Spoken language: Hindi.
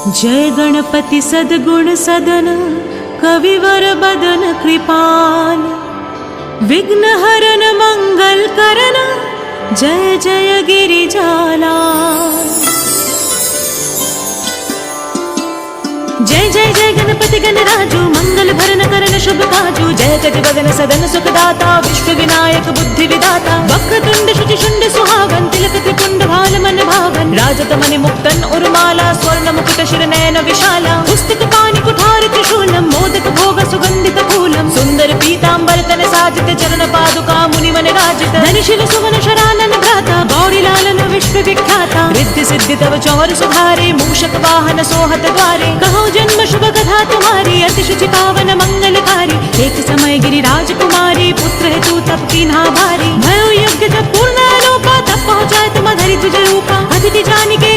जय गणपति सद्गुण सदन कविवर बदन कृपाल विघ्न हरन मंगल करन जय जय गिरिजाला। जय जय जय गणपति गणराजू मंगल भरन करन शुभ काजू। जय गज बदन सदन सुखदाता विश्व विनायक बुद्धि विदाता। वक्रतुंड शुचि शुंड सुहावन तिलक त्रिपुंड भाल मन भावन। राजत मणि मुक्तन उर्माला स्वर्ण मुकुट शिर नयन विशाला। पुस्तक पाणि कुठार त्रिशूलम मोदक भोग सुगंधित फूलम। सुंदर पीतांबर तन साजित चरण पादुका मुनि मन राजित। धनिशिल सुवन शरानन भ्राता गौरी लालन विश्व विख्याता। रिद्धि सिद्धि तव चौर सुधारे मूषक वाहन सोहत द्वारे। कहो जन्म शुभ कथा तुम्हारी अति शुचि पावन मंगलकारी। एक समय गिरिराज कुमारी पुत्र हेतु तप कीन्हा भारी। भयो यज्ञ जब पूर्ण अलोका तब पहुँचाए तुम धरि तुझ रूपा। अतिथि जानि के